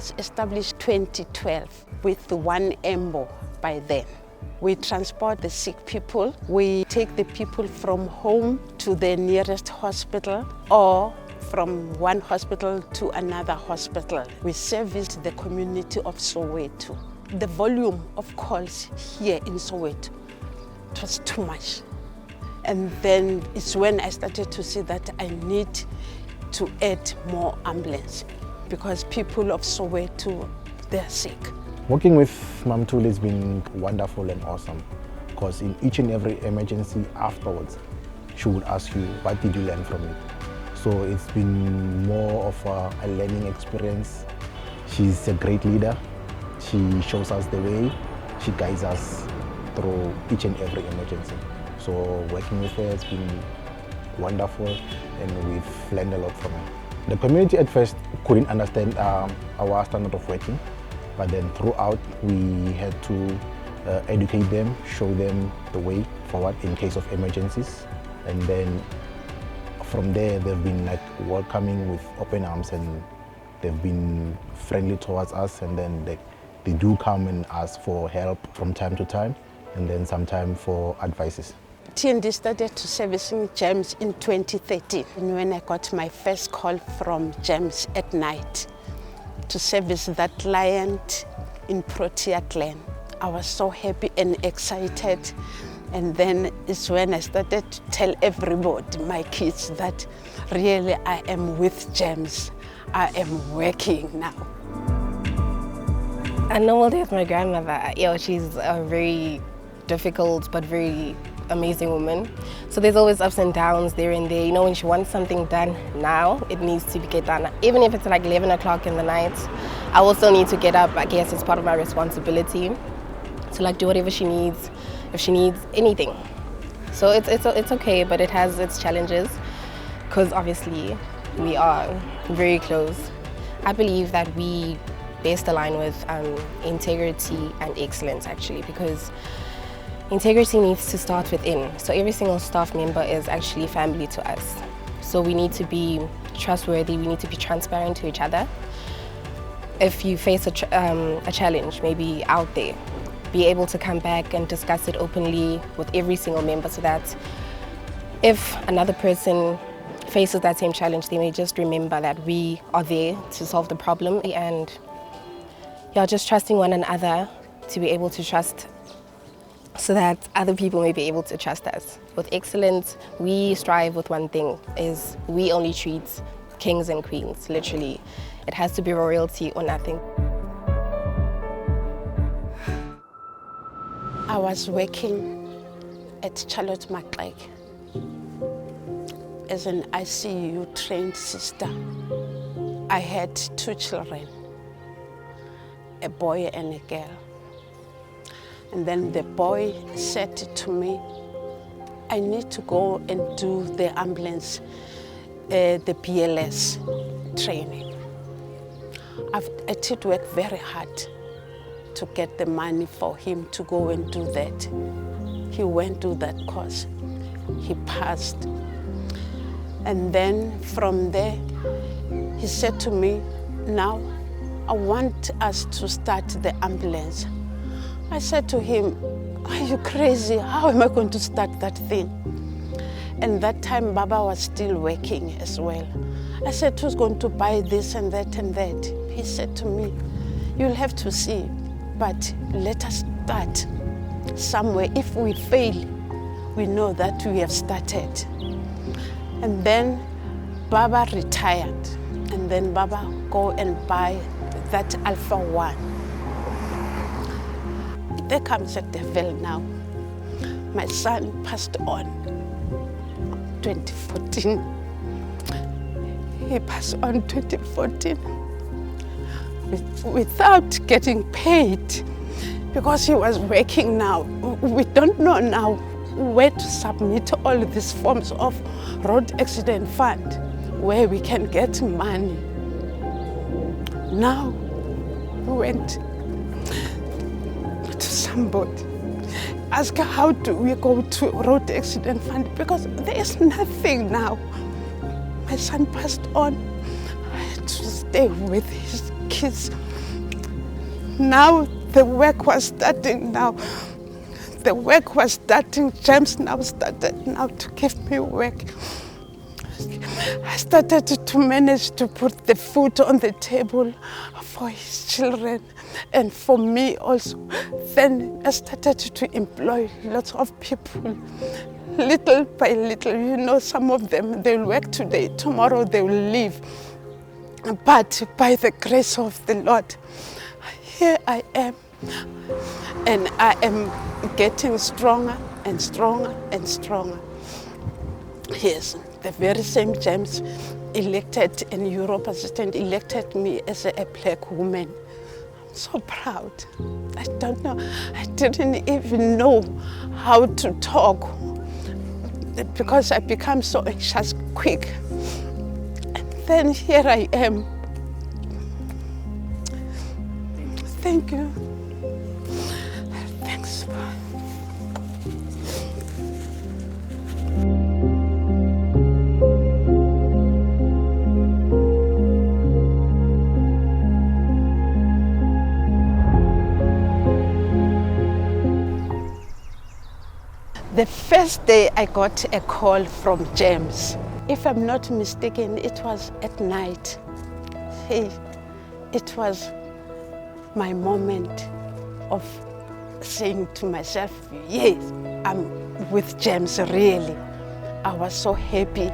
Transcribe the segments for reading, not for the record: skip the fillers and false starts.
was established 2012 with one EMBO by then. We transport the sick people. We take the people from home to the nearest hospital or from one hospital to another hospital. We serviced the community of Soweto. The volume of calls here in Soweto, it was too much. And then it's when I started to see that I need to add more ambulance because people of Soweto, they're sick. Working with Ma'am Thuli has been wonderful and awesome because in each and every emergency afterwards, she would ask you, what did you learn from it? So it's been more of a learning experience. She's a great leader. She shows us the way. She guides us through each and every emergency. So working with her has been wonderful and we've learned a lot from her. The community at first couldn't understand our standard of working. But then throughout, we had to educate them, show them the way forward in case of emergencies. And then from there, they've been like welcoming with open arms and they've been friendly towards us. And then they do come and ask for help from time to time and then sometime for advices. TND started to servicing GEMS in 2013 when I got my first call from GEMS at night to service that client in Protea Glen. I was so happy and excited. And then it's when I started to tell everybody, my kids, that really I am with GEMS. I am working now. A normal day with my grandmother, she's a very difficult but very amazing woman. So there's always ups and downs there and there. When she wants something done now, it needs to get done. Even if it's like 11 o'clock in the night, I will still need to get up. I guess it's part of my responsibility to do whatever she needs, if she needs anything. So it's okay, but it has its challenges because obviously we are very close. I believe that we best align with integrity and excellence actually, because integrity needs to start within. So every single staff member is actually family to us. So we need to be trustworthy, we need to be transparent to each other. If you face a challenge, maybe out there, be able to come back and discuss it openly with every single member so that if another person faces that same challenge, they may just remember that we are there to solve the problem. And just trusting one another to be able to trust so that other people may be able to trust us. With excellence, we strive with one thing, is we only treat kings and queens, literally. It has to be royalty or nothing. I was working at Charlotte Maxeke as an ICU trained sister. I had 2 children, a boy and a girl. And then the boy said to me, I need to go and do the ambulance, the BLS training. I did work very hard to get the money for him to go and do that. He went to that course. He passed. And then from there, he said to me, now I want us to start the ambulance. I said to him, are you crazy? How am I going to start that thing? And that time Baba was still working as well. I said, who's going to buy this and that and that? He said to me, you'll have to see, but let us start somewhere. If we fail, we know that we have started. And then Baba retired, and then Baba go and buy that Alpha 1. There comes a devil now. My son passed on 2014. He passed on 2014 without getting paid because he was working now. We don't know now where to submit all these forms of road accident fund where we can get money. Now we went to somebody, ask how do we go to road accident fund because there is nothing now. My son passed on. I had to stay with his kids Now the work was starting now. The work was starting. James now started now to give me work. I started to manage to put the food on the table for his children and for me also. Then I started to employ lots of people, little by little. You know, some of them, they'll work today, tomorrow they will leave. But by the grace of the Lord, here I am. And I am getting stronger and stronger and stronger. Yes, the very same James elected in Europe Assistant elected me as a black woman. I'm so proud. I don't know, I didn't even know how to talk because I become so anxious quick. And then here I am. Thank you. Thanks. The first day I got a call from James. If I'm not mistaken, it was at night. It was my moment of saying to myself, yes, I'm with James, really. I was so happy.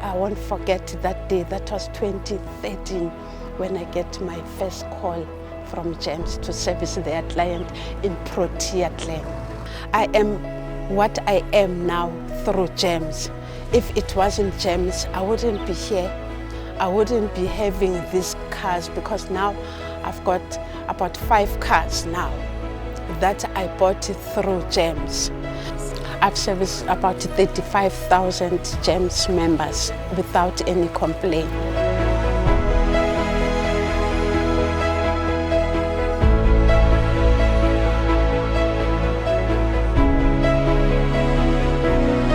I won't forget that day. That was 2013 when I get my first call from James to service their client in Protea Glen. I am what I am now through James. If it wasn't James, I wouldn't be here. I wouldn't be having these cars because now I've got about 5 cars now that I bought through James. I've serviced about 35,000 James members without any complaint.